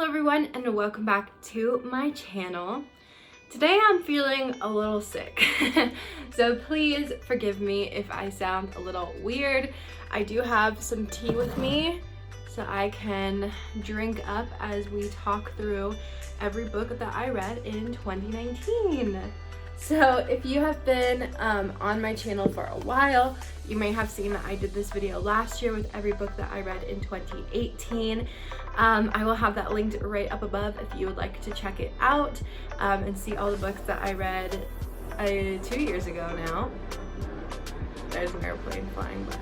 everyone, and welcome back to my channel. Today I'm feeling a little sick, so please forgive me if I sound a little weird. I do have some tea with me so I can drink up as we talk through every book that I read in 2019. So if you have been on my channel for a while, you may have seen that I did this video last year with every book that I read in 2018. I will have that linked right up above if you would like to check it out and see all the books that I read 2 years ago now. There's an airplane flying by.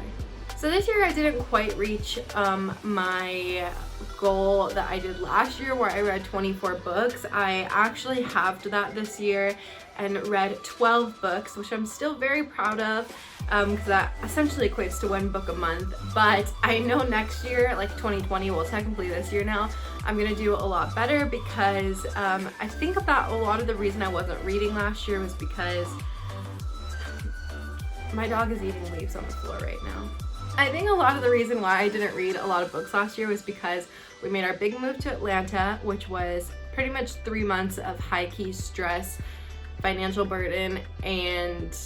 So this year I didn't quite reach my goal that I did last year where I read 24 books. I actually halved that this year and read 12 books, which I'm still very proud of because that essentially equates to 1 book a month. But I know next year, like 2020, well technically this year now, I'm gonna do a lot better because I think that a lot of the reason I wasn't reading last year was because my dog is eating leaves on the floor right now. I think a lot of the reason why I didn't read a lot of books last year was because we made our big move to Atlanta, which was pretty much 3 months of high-key stress, financial burden, and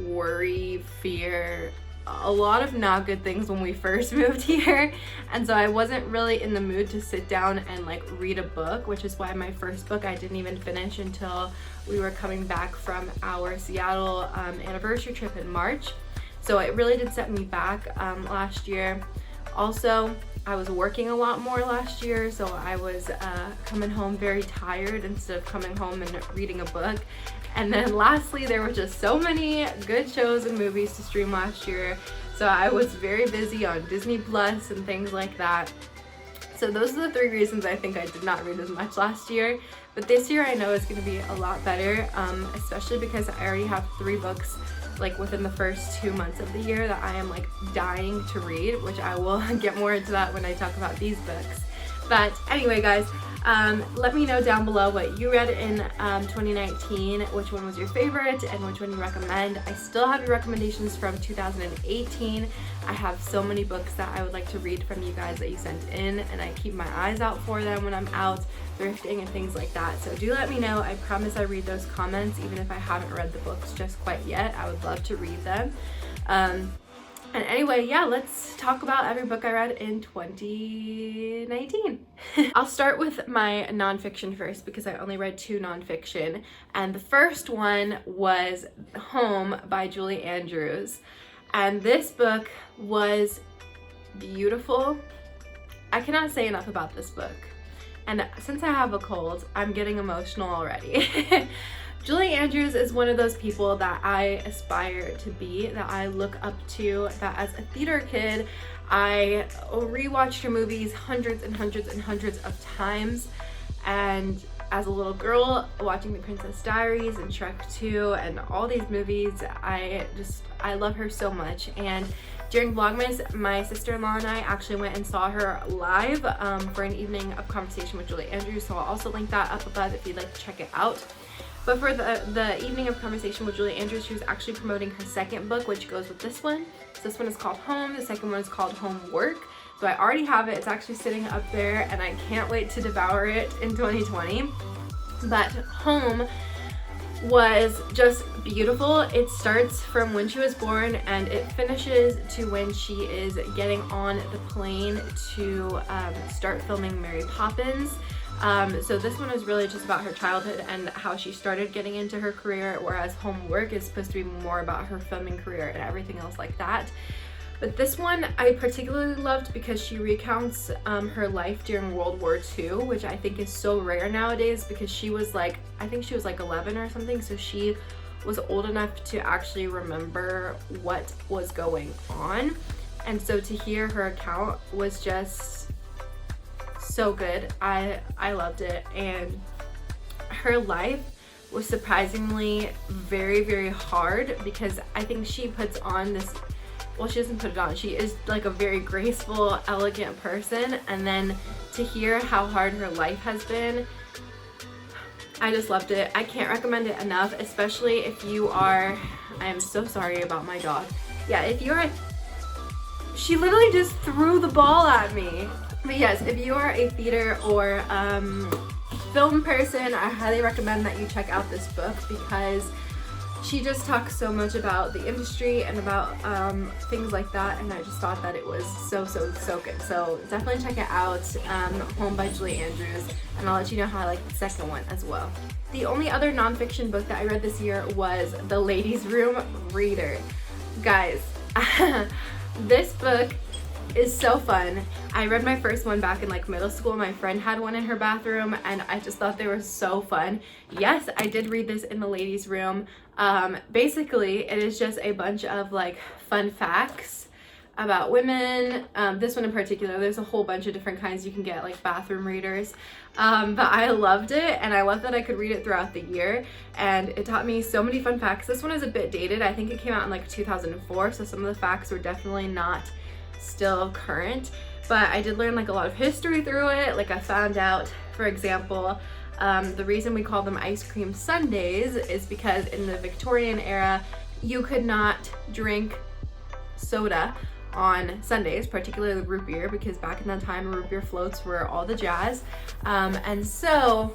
worry, fear, a lot of not good things when we first moved here. And so I wasn't really in the mood to sit down and like read a book, which is why my first book I didn't even finish until we were coming back from our Seattle anniversary trip in March. So it really did set me back last year. Also, I was working a lot more last year, so I was coming home very tired instead of coming home and reading a book. And then lastly, there were just so many good shows and movies to stream last year, so I was very busy on Disney Plus and things like that. So those are the 3 reasons I think I did not read as much last year. But this year I know it's going to be a lot better, especially because I already have 3 books like within the first 2 months of the year that I am like dying to read, which I will get more into that when I talk about these books. But anyway guys, let me know down below what you read in 2019, which one was your favorite and which one you recommend. I still have your recommendations from 2018. I have so many books that I would like to read from you guys that you sent in, and I keep my eyes out for them when I'm out thrifting and things like that. So do let me know. I promise I read those comments even if I haven't read the books just quite yet. I would love to read them. And anyway, yeah, let's talk about every book I read in 2019. I'll start with my nonfiction first because I only read 2 nonfiction. And the first one was Home by Julie Andrews. And this book was beautiful. I cannot say enough about this book. And since I have a cold, I'm getting emotional already. Julie Andrews is one of those people that I aspire to be, that I look up to, that as a theater kid, I rewatched her movies hundreds and hundreds and hundreds of times. And as a little girl, watching The Princess Diaries and Shrek 2 and all these movies, I love her so much. And during Vlogmas, my sister-in-law and I actually went and saw her live for an evening of conversation with Julie Andrews, so I'll also link that up above if you'd like to check it out. But for the evening of conversation with Julie Andrews, she was actually promoting her second book, which goes with this one. So this one is called Home, the second one is called Homework. So I already have it, it's actually sitting up there, and I can't wait to devour it in 2020. But Home was just beautiful. It starts from when she was born and it finishes to when she is getting on the plane to start filming Mary Poppins. So this one is really just about her childhood and how she started getting into her career, whereas Homework is supposed to be more about her filming career and everything else like that. But this one I particularly loved because she recounts her life during World War II, which I think is so rare nowadays because she was like, I think she was like 11 or something, so she was old enough to actually remember what was going on. And so to hear her account was just so good. I loved it, and her life was surprisingly very, very hard because I think she puts on this, well, she doesn't put it on, she is like a very graceful, elegant person, and then to hear how hard her life has been, I just loved it. I can't recommend it enough, especially if you are, I am so sorry about my dog. Yeah, if you're, she literally just threw the ball at me. But yes, if you are a theater or film person, I highly recommend that you check out this book because she just talks so much about the industry and about things like that, and I just thought that it was so good. So definitely check it out, Home by Julie Andrews, and I'll let you know how I like the second one as well. The only other nonfiction book that I read this year was The Ladies' Room Reader. Guys, this book is so fun. I read my first one back in like middle school. My friend had one in her bathroom and I just thought they were so fun. Yes, I did read this in the ladies' room. Basically, it is just a bunch of like fun facts about women. This one in particular, there's a whole bunch of different kinds you can get, like bathroom readers. But I loved it, and I love that I could read it throughout the year, and it taught me so many fun facts. This one is a bit dated. I think it came out in like 2004, so some of the facts were definitely not still current, but I did learn like a lot of history through it. Like I found out, for example, the reason we call them ice cream sundaes is because in the Victorian era you could not drink soda on Sundays, particularly root beer, because back in that time root beer floats were all the jazz, and so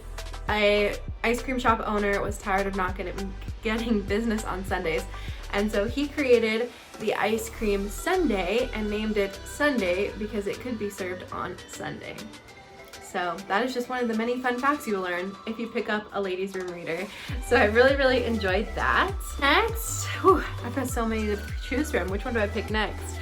a ice cream shop owner was tired of not getting business on Sundays, and so he created the ice cream sundae and named it Sunday because it could be served on Sunday. So that is just one of the many fun facts you will learn if you pick up a ladies' room reader. So I really enjoyed that. Next, I've got so many to choose from. Which one do I pick next?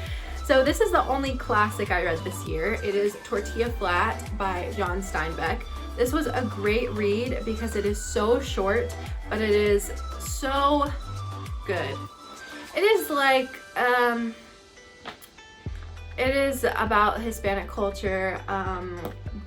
So this is the only classic I read this year. It is Tortilla Flat by John Steinbeck. This was a great read because it is so short, but it is so good. It is like, it is about Hispanic culture,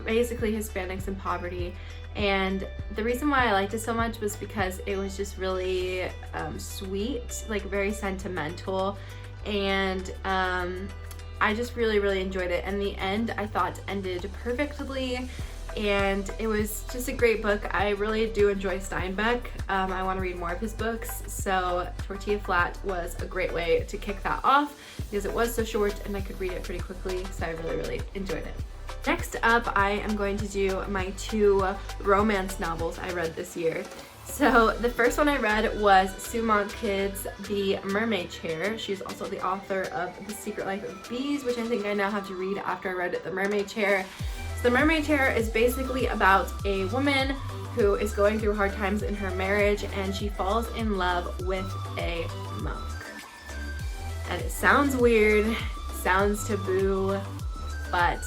basically Hispanics in poverty, and the reason why I liked it so much was because it was just really sweet, like very sentimental, and I just really enjoyed it. And the end, I thought, ended perfectly, and it was just a great book. I really do enjoy Steinbeck. I want to read more of his books, so Tortilla Flat was a great way to kick that off because it was so short and I could read it pretty quickly, so I really enjoyed it. Next up, I am going to do my 2 romance novels I read this year. So the first one I read was Sue Monk-Kidd's The Mermaid Chair. She's also the author of The Secret Life of Bees, which I think I now have to read after I read The Mermaid Chair. So The Mermaid Chair is basically about a woman who is going through hard times in her marriage, and she falls in love with a monk. And it sounds weird, sounds taboo, but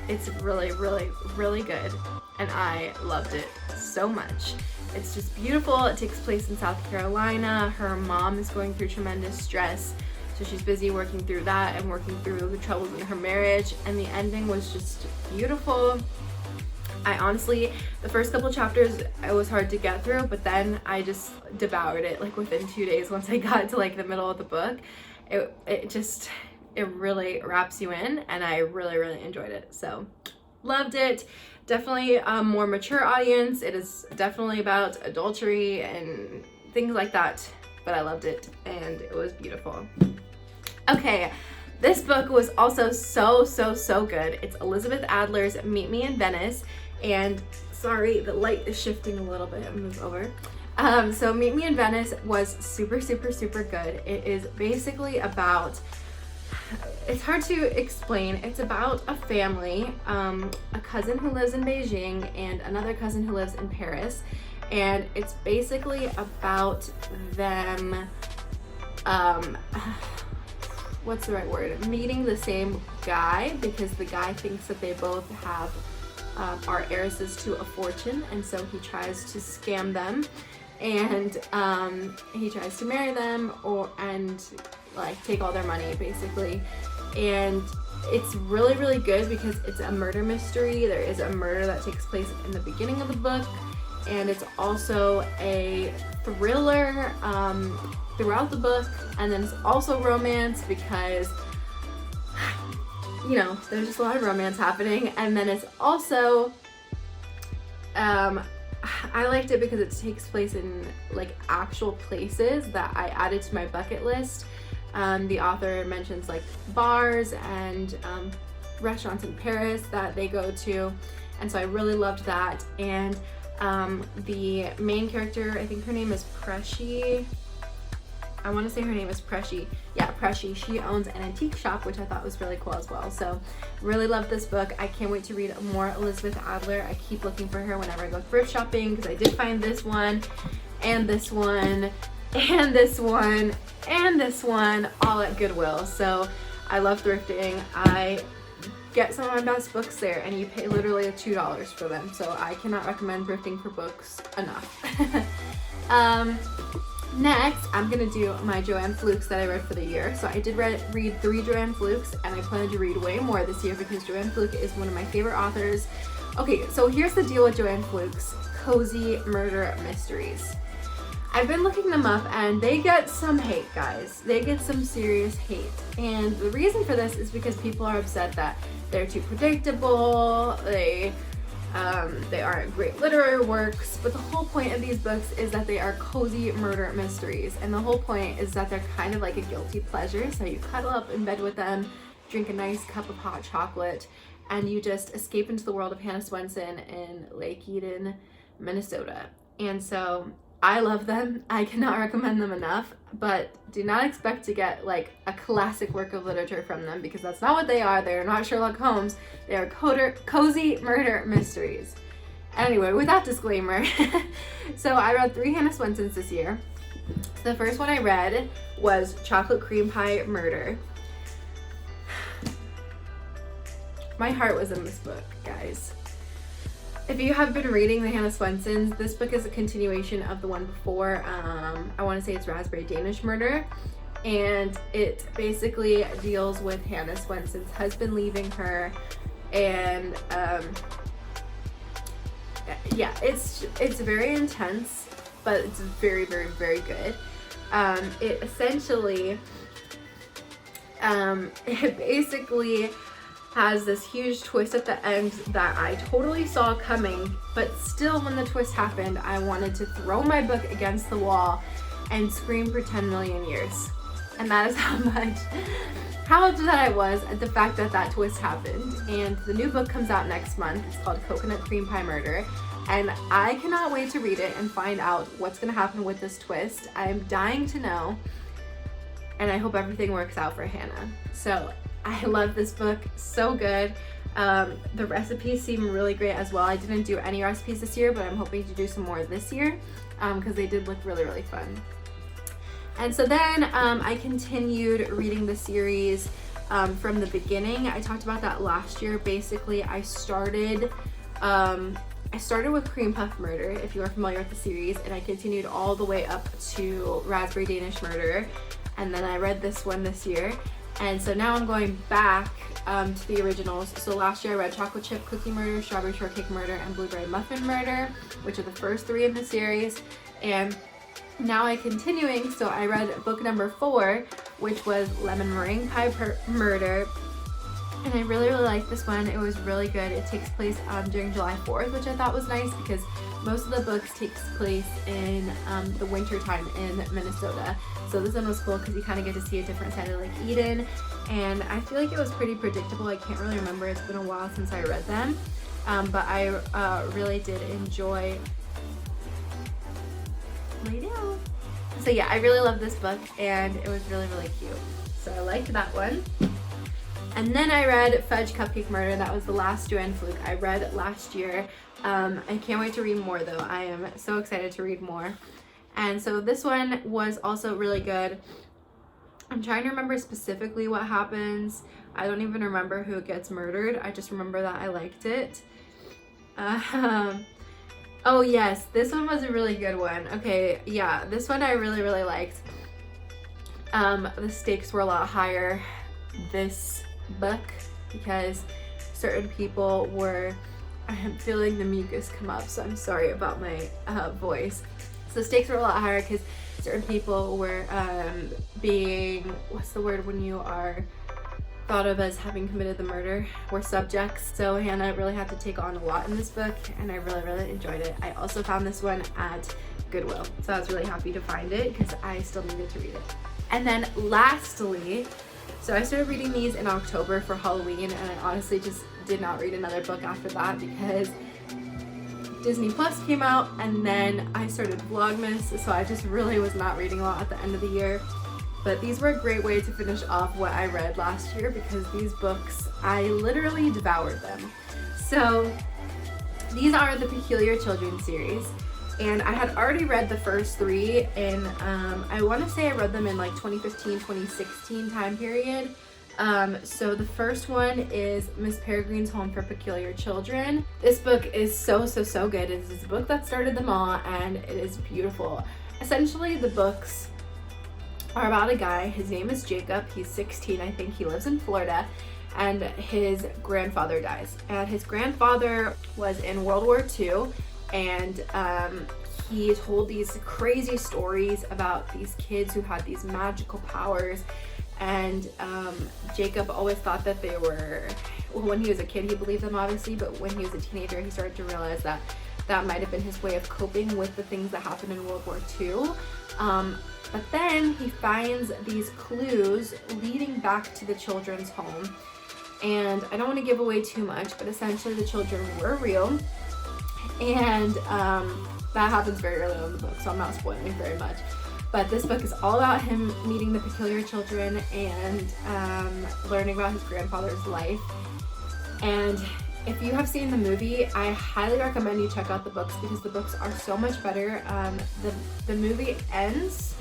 it's really good, and I loved it so much. It's just beautiful. It takes place in South Carolina. Her mom is going through tremendous stress, so she's busy working through that and working through the troubles in her marriage, and the ending was just beautiful. I honestly, the first couple chapters, it was hard to get through, but then I just devoured it like within 2 days once I got to like the middle of the book. It really wraps you in, and I really enjoyed it. So loved it. Definitely a more mature audience. It is definitely about adultery and things like that, but I loved it and it was beautiful. Okay, this book was also so good. It's Elizabeth Adler's Meet Me in Venice, and sorry, the light is shifting a little bit. I'll move over. So Meet Me in Venice was super good. It is basically about, it's hard to explain. It's about a family, a cousin who lives in Beijing and another cousin who lives in Paris, and it's basically about them, what's the right word? Meeting the same guy, because the guy thinks that they both have are heiresses to a fortune, and so he tries to scam them, and he tries to marry them and like take all their money basically. And it's really good because it's a murder mystery. There is a murder that takes place in the beginning of the book, and it's also a thriller throughout the book, and then it's also romance because, you know, there's just a lot of romance happening. And then it's also I liked it because it takes place in like actual places that I added to my bucket list. The author mentions like bars and restaurants in Paris that they go to, and so I really loved that. And the main character, I think her name is Pressy. I want to say her name is Pressy. Yeah, Pressy. She owns an antique shop, which I thought was really cool as well. So really love this book. I can't wait to read more Elizabeth Adler. I keep looking for her whenever I go thrift shopping, because I did find this one and this one and this one and this one all at Goodwill. So I love thrifting. I get some of my best books there, and you pay literally $2 for them. So I cannot recommend thrifting for books enough. Next, I'm gonna do my Joanne Flukes that I read for the year. So I did read 3 Joanne Flukes, and I plan to read way more this year because Joanne Fluke is one of my favorite authors. Okay, so here's the deal with Joanne Fluke's cozy murder mysteries. I've been looking them up, and they get some hate, guys. They get some serious hate. And the reason for this is because people are upset that they're too predictable, they aren't great literary works, but the whole point of these books is that they are cozy murder mysteries, and the whole point is that they're kind of like a guilty pleasure. So you cuddle up in bed with them, drink a nice cup of hot chocolate, and you just escape into the world of Hannah Swensen in Lake Eden, Minnesota. And so I love them. I cannot recommend them enough, but do not expect to get like a classic work of literature from them, because that's not what they are. They're not Sherlock Holmes. They are cozy murder mysteries. Anyway, with that disclaimer, so I read 3 Hannah Swensens this year. The first one I read was Chocolate Cream Pie Murder. My heart was in this book, guys. If you have been reading the Hannah Swensens, this book is a continuation of the one before. I want to say it's Raspberry Danish Murder, and it basically deals with Hannah Swensen's husband leaving her, and yeah, it's very intense, but it's very, very, very good. It essentially, it basically has this huge twist at the end that I totally saw coming, but still when the twist happened, I wanted to throw my book against the wall and scream for 10 million years. And that is how upset I was at the fact that that twist happened. And the new book comes out next month. It's called Coconut Cream Pie Murder, and I cannot wait to read it and find out what's gonna happen with this twist. I'm dying to know, and I hope everything works out for Hannah. So I love this book, so good. The recipes seem really great as well. I didn't do any recipes this year, but I'm hoping to do some more this year because they did look really, really fun. And so then I continued reading the series from the beginning. I talked about that last year. Basically, I started with Cream Puff Murder, if you are familiar with the series, and I continued all the way up to Raspberry Danish Murder, and then I read this one this year. And so now I'm going back to the originals. So last year I read Chocolate Chip Cookie Murder, Strawberry Shortcake Murder, and Blueberry Muffin Murder, which are the first 3 in the series. And now I'm continuing, so I read book number 4, which was Lemon Meringue Pie Murder. And I really, really liked this one. It was really good. It takes place during July 4th, which I thought was nice because most of the books takes place in the winter time in Minnesota. So this one was cool because you kind of get to see a different side of Lake Eden. And I feel like it was pretty predictable. I can't really remember. It's been a while since I read them. But I really did enjoy... Lay down. So yeah, I really love this book and it was really, really cute. So I liked that one. And then I read Fudge Cupcake Murder. That was the last Joanne Fluke I read last year. I can't wait to read more though. I am so excited to read more. And so this one was also really good. I'm trying to remember specifically what happens. I don't even remember who gets murdered. I just remember that I liked it. Oh yes, this one was a really good one. Okay, yeah, this one I really, really liked. The stakes were a lot higher this book because certain people were, I'm feeling the mucus come up, so I'm sorry about my voice. So stakes were a lot higher because certain people were being, what's the word when you are thought of as having committed the murder, were subjects. So Hannah really had to take on a lot in this book and I really, really enjoyed it. I also found this one at Goodwill, so I was really happy to find it because I still needed to read it. And then lastly, So I started reading these in October for Halloween, and I honestly just did not read another book after that because Disney Plus came out, and then I started Vlogmas, so I just really was not reading a lot at the end of the year. But these were a great way to finish off what I read last year because these books, I literally devoured them. So these are the Peculiar Children series, and I had already read the first three, and I want to say I read them in like 2015, 2016 time period. So the first one is Miss Peregrine's Home for Peculiar Children. This book is so good. It is a book that started them all, and it is beautiful. Essentially, the books are about a guy. His name is Jacob. He's 16, I think. He lives in Florida, and his grandfather dies. And his grandfather was in World War II, and he told these crazy stories about these kids who had these magical powers. And Jacob always thought that they were, well, when he was a kid he believed them obviously, but when he was a teenager he started to realize that that might have been his way of coping with the things that happened in World War II. But then he finds these clues leading back to the children's home. And I don't want to give away too much, but essentially the children were real. And that happens very early on in the book, so I'm not spoiling very much. But this book is all about him meeting the peculiar children and learning about his grandfather's life. And if you have seen the movie, I highly recommend you check out the books because the books are so much better. The movie ends,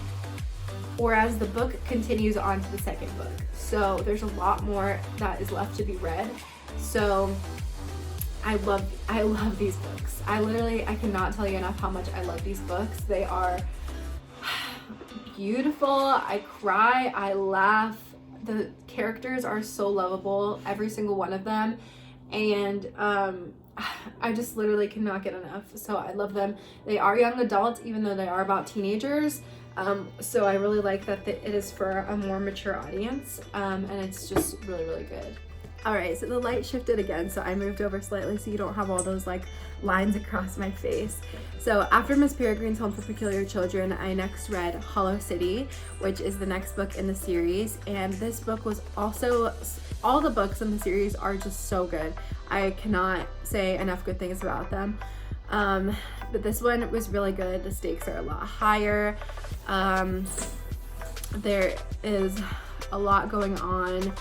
whereas the book continues on to the second book. So there's a lot more that is left to be read. So I love these books. I cannot tell you enough how much I love these books. They are beautiful. I cry, I laugh. The characters are so lovable, every single one of them. And I just literally cannot get enough. So I love them. They are young adults, even though they are about teenagers. So I really like that it is for a more mature audience. And it's just really good. Alright, so the light shifted again, so I moved over slightly so you don't have all those like lines across my face. So after Miss Peregrine's Home for Peculiar Children, I next read Hollow City, which is the next book in the series. And this book was also, all the books in the series are just so good. I cannot say enough good things about them. But this one was really good. The stakes are a lot higher. There is a lot going on.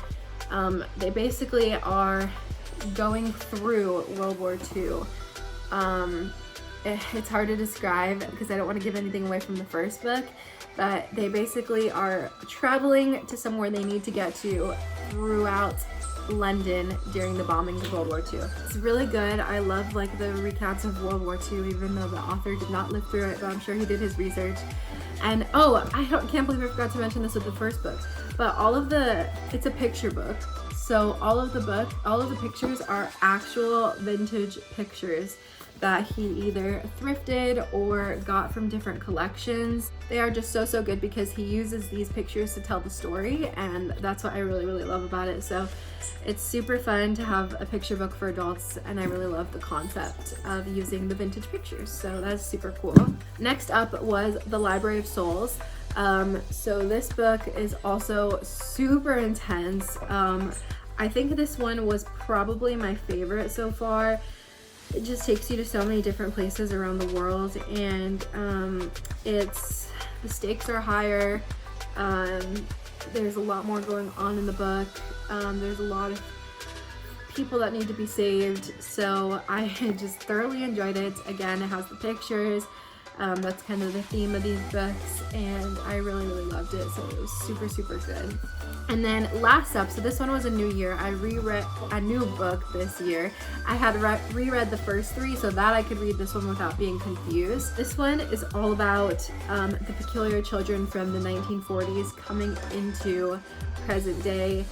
They basically are going through World War II. It's hard to describe because I don't want to give anything away from the first book, but they basically are traveling to somewhere they need to get to throughout London during the bombings of World War II. It's really good. I love like the recounts of World War II, even though the author did not live through it, but I'm sure he did his research. And oh, can't believe I forgot to mention this with the first book, but it's a picture book. So all of the pictures are actual vintage pictures that he either thrifted or got from different collections. They are just so good because he uses these pictures to tell the story, and that's what I really love about it. So it's super fun to have a picture book for adults, and I really love the concept of using the vintage pictures, so that's super cool. Next up was The Library of Souls. So this book is also super intense. I think this one was probably my favorite so far. It just takes you to so many different places around the world, and the stakes are higher. There's a lot more going on in the book. There's a lot of people that need to be saved, so I just thoroughly enjoyed it. Again, it has the pictures. That's kind of the theme of these books, and I really loved it, so it was super good. And then last up, so this one was a new year. I reread a new book this year. I had reread the first three so that I could read this one without being confused. This one is all about the peculiar children from the 1940s coming into present day.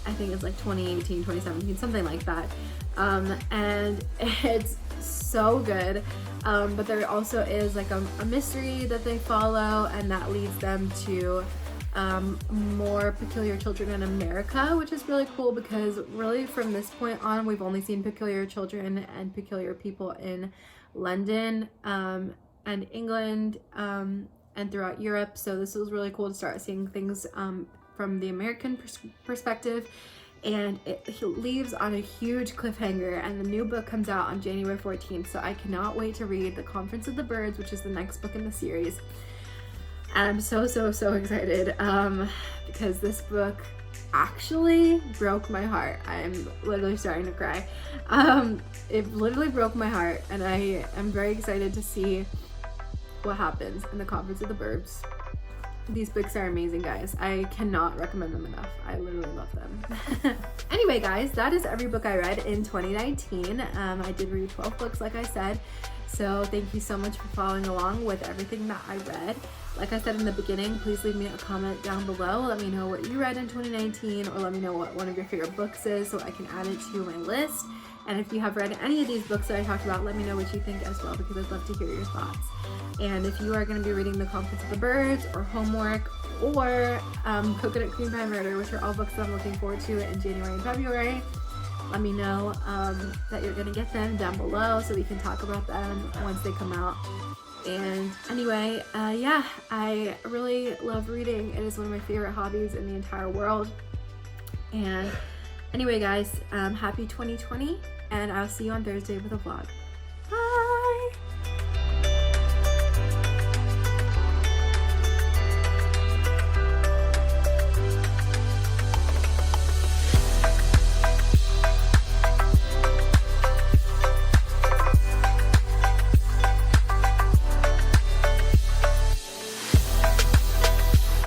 I think it's like 2018, 2017, something like that. And it's so good. But there also is like a mystery that they follow, and that leads them to more peculiar children in America, which is really cool because really from this point on we've only seen peculiar children and peculiar people in London and England and throughout Europe. So this was really cool to start seeing things from the American perspective, and it leaves on a huge cliffhanger, and the new book comes out on January 14th, so I cannot wait to read The Conference of the Birds, which is the next book in the series. And I'm so excited because this book actually broke my heart. I'm literally starting to cry. It literally broke my heart, and I am very excited to see what happens in The Conference of the Birds. These books are amazing, guys. I cannot recommend them enough. I literally love them. Anyway, guys, that is every book I read in 2019. I did read 12 books, like I said. So thank you so much for following along with everything that I read. Like I said in the beginning, please leave me a comment down below. Let me know what you read in 2019, or let me know what one of your favorite books is so I can add it to my list. And if you have read any of these books that I talked about, let me know what you think as well, because I'd love to hear your thoughts. And if you are going to be reading The Conference of the Birds, or Homework, or Coconut Cream Pie Murder, which are all books that I'm looking forward to in January and February, let me know that you're going to get them down below so we can talk about them once they come out. And anyway, yeah, I really love reading. It is one of my favorite hobbies in the entire world. And anyway, guys, happy 2020, and I'll see you on Thursday with a vlog.